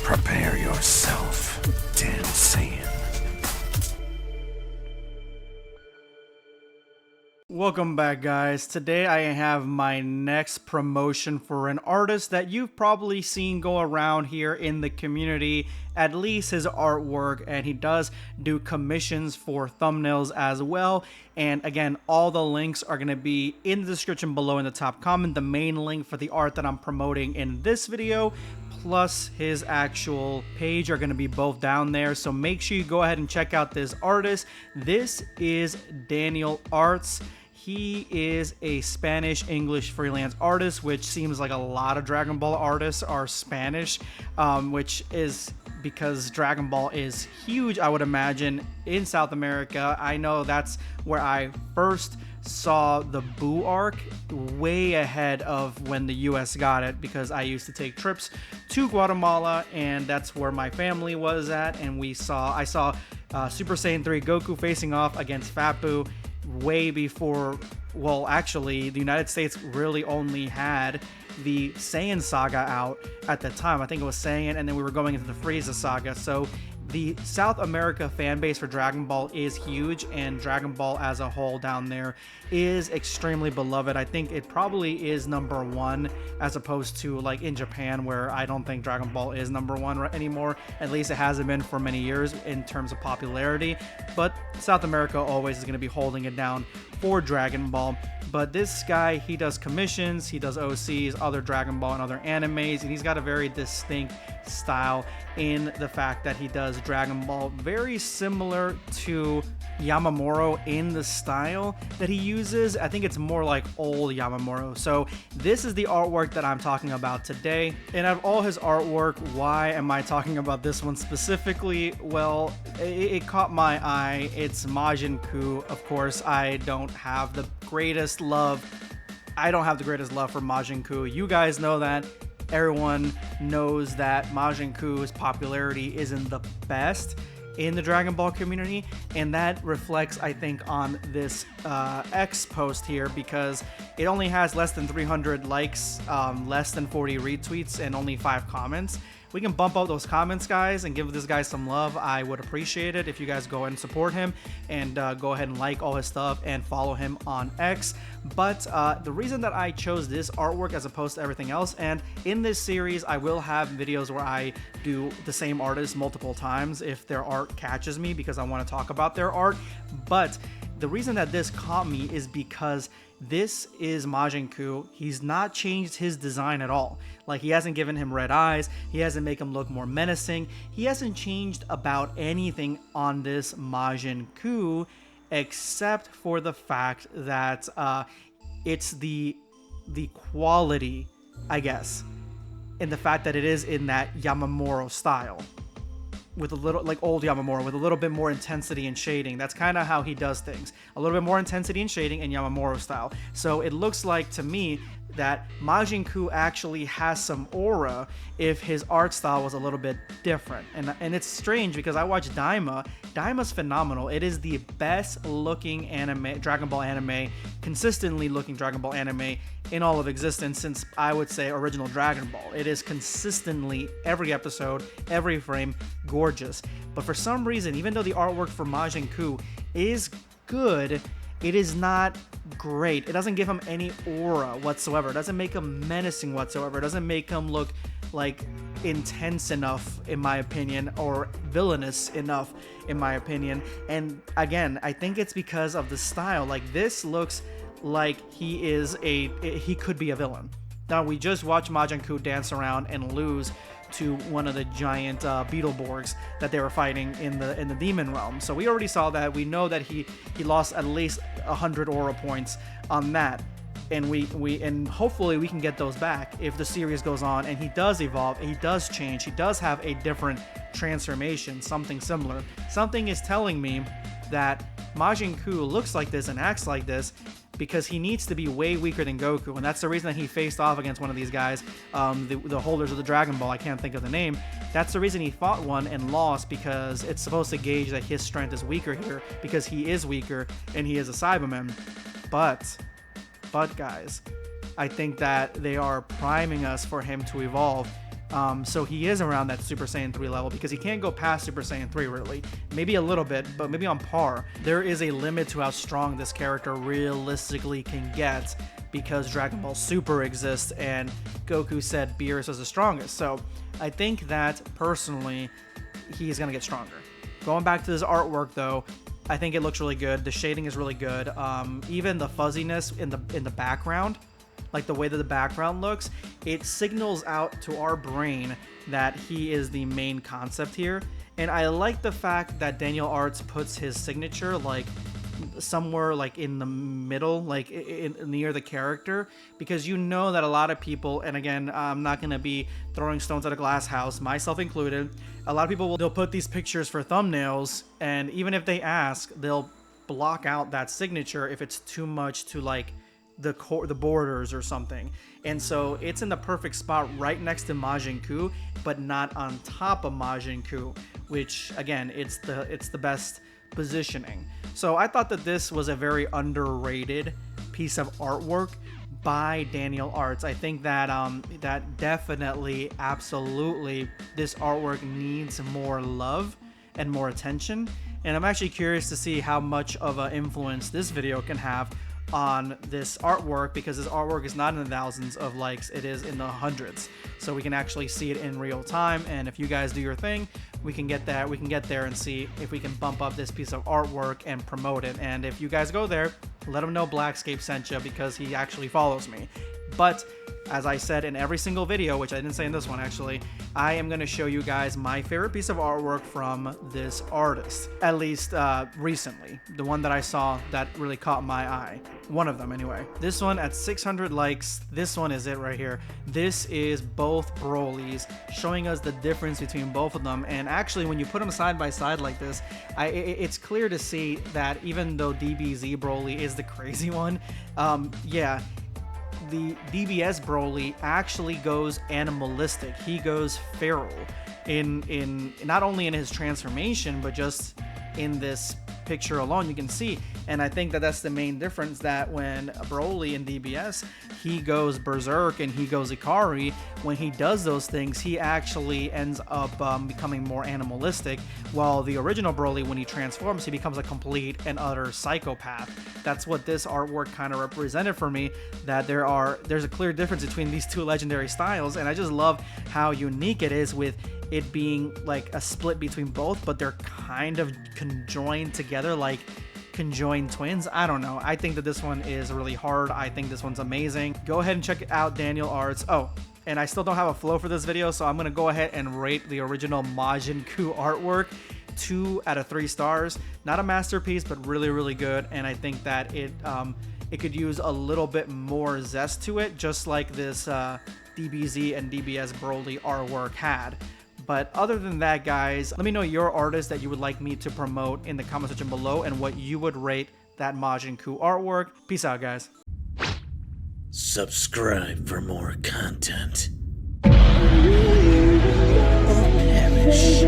Prepare yourself, Dan Saiyan. Welcome back, guys. Today I have my next promotion for an artist that you've probably seen go around here in the community, at least his artwork, and he does do commissions for thumbnails as well. And again, all the links are going to be in the description below in the top comment. The main link for the art that I'm promoting in this video plus his actual page are going to be both down there, so make sure you go ahead and check out this artist. This is Daniel Arts. He is a Spanish-English freelance artist, which seems like a lot of Dragon Ball artists are Spanish, which is because Dragon Ball is huge, I would imagine, in South America. I know that's where I first saw the Buu arc, way ahead of when the US got it, because I used to take trips to Guatemala and that's where my family was at, and I saw Super Saiyan 3 Goku facing off against Fat Buu way before, well, actually the United States really only had the Saiyan saga out at the time. I think it was Saiyan, and then we were going into the Frieza saga. So the South America fan base for Dragon Ball is huge, and Dragon Ball as a whole down there is extremely beloved. I think it probably is number one, as opposed to like in Japan, where I don't think Dragon Ball is number one anymore. At least it hasn't been for many years in terms of popularity, but South America always is going to be holding it down for Dragon Ball. But this guy, he does commissions, he does OCs, other Dragon Ball and other animes, and he's got a very distinct style in the fact that he does Dragon Ball very similar to Yamamuro in the style that he uses. I think it's more like old Yamamuro. So this is the artwork that I'm talking about today. And out of all his artwork, why am I talking about this one specifically? Well, it caught my eye. It's Majin Kuu. Of course, I don't have the greatest love for Majin Kuu. You guys know that. Everyone knows that Majin Kuu's popularity isn't the best in the Dragon Ball community, and that reflects, I think, on this X post here, because it only has less than 300 likes, less than 40 retweets, and only 5 comments. We can bump up those comments, guys, and give this guy some love. I would appreciate it if you guys go ahead and support him and go ahead and like all his stuff and follow him on X. But the reason that I chose this artwork as opposed to everything else, and in this series I will have videos where I do the same artist multiple times if their art catches me, because I want to talk about their art. But the reason that this caught me is because this is Majin Kuu. He's not changed his design at all. Like, he hasn't given him red eyes. He hasn't made him look more menacing. He hasn't changed about anything on this Majin Kuu, except for the fact that it's the quality, I guess, in the fact that it is in that Yamamuro style, with a little, like old Yamamuro, with a little bit more intensity and shading. That's kind of how he does things. A little bit more intensity and shading in Yamamuro style. So it looks like to me that Majin Kuu actually has some aura if his art style was a little bit different. And it's strange because I watched Daima. Daima's phenomenal. It is the best looking anime, Dragon Ball anime, consistently looking Dragon Ball anime in all of existence since, I would say, original Dragon Ball. It is consistently, every episode, every frame, gorgeous. But for some reason, even though the artwork for Majin Kuu is good, it is not great. It doesn't give him any aura whatsoever. It doesn't make him menacing whatsoever. It doesn't make him look like intense enough, in my opinion, or villainous enough, in my opinion. And again, I think it's because of the style. Like, this looks like he could be a villain. Now, we just watched Majin Kuu dance around and lose to one of the giant Beetleborgs that they were fighting in the Demon Realm. So we already saw that. We know that he lost at least 100 aura points on that, and and hopefully we can get those back if the series goes on and he does evolve, he does change, he does have a different transformation, something similar. Something is telling me that Majin Kuu looks like this and acts like this because he needs to be way weaker than Goku, and that's the reason that he faced off against one of these guys, the holders of the Dragon Ball. I can't think of the name. That's the reason he fought one and lost, because it's supposed to gauge that his strength is weaker here, because he is weaker and he is a Cyberman. But guys, I think that they are priming us for him to evolve So he is around that Super Saiyan 3 level because he can't go past Super Saiyan 3 really. Maybe a little bit, but maybe on par. There is a limit to how strong this character realistically can get because Dragon Ball Super exists and Goku said Beerus is the strongest. So I think that personally he's going to get stronger. Going back to this artwork though, I think it looks really good. The shading is really good. Even the fuzziness in the background, like the way that the background looks, it signals out to our brain that he is the main concept here. And I like the fact that Daniel Arts puts his signature like somewhere like in the middle, like near the character, because you know that a lot of people, and again, I'm not going to be throwing stones at a glass house, myself included, a lot of people they'll put these pictures for thumbnails, and even if they ask, they'll block out that signature if it's too much to like the borders or something. And so it's in the perfect spot right next to Majin Kuu, but not on top of Majin Kuu, which again, it's the best positioning. So I thought that this was a very underrated piece of artwork by Daniel Arts. I think that that definitely, absolutely, this artwork needs more love and more attention. And I'm actually curious to see how much of an influence this video can have on this artwork, because this artwork is not in the thousands of likes, it is in the hundreds, so we can actually see it in real time. And if you guys do your thing, we can get there and see if we can bump up this piece of artwork and promote it. And if you guys go there, let him know Blackscape sent you, because he actually follows me. But as I said in every single video, which I didn't say in this one actually, I am going to show you guys my favorite piece of artwork from this artist, at least recently. The one that I saw that really caught my eye. One of them anyway. This one at 600 likes. This one is it right here. This is both Brolys, showing us the difference between both of them. And actually, when you put them side by side like this, it's clear to see that even though DBZ Broly is the crazy one, yeah, the DBS Broly actually goes animalistic. He goes feral in not only in his transformation, but just in this picture alone you can see. And I think that that's the main difference, that when Broly in DBS, he goes berserk and he goes Ikari, when he does those things, he actually ends up becoming more animalistic, while the original Broly, when he transforms, he becomes a complete and utter psychopath. That's what this artwork kind of represented for me, that there's a clear difference between these two legendary styles. And I just love how unique it is, with it being like a split between both, but they're kind of conjoined together, like conjoined twins. I don't know. I think that this one is really hard. I think this one's amazing. Go ahead and check out Daniel Arts. Oh, and I still don't have a flow for this video, so I'm going to go ahead and rate the original Majin Kuu artwork 2 out of 3 stars. Not a masterpiece, but really, really good. And I think that it could use a little bit more zest to it, just like this DBZ and DBS Broly artwork had. But other than that, guys, let me know your artist that you would like me to promote in the comment section below, and what you would rate that Majin Kuu artwork. Peace out, guys. Subscribe for more content. Or perish.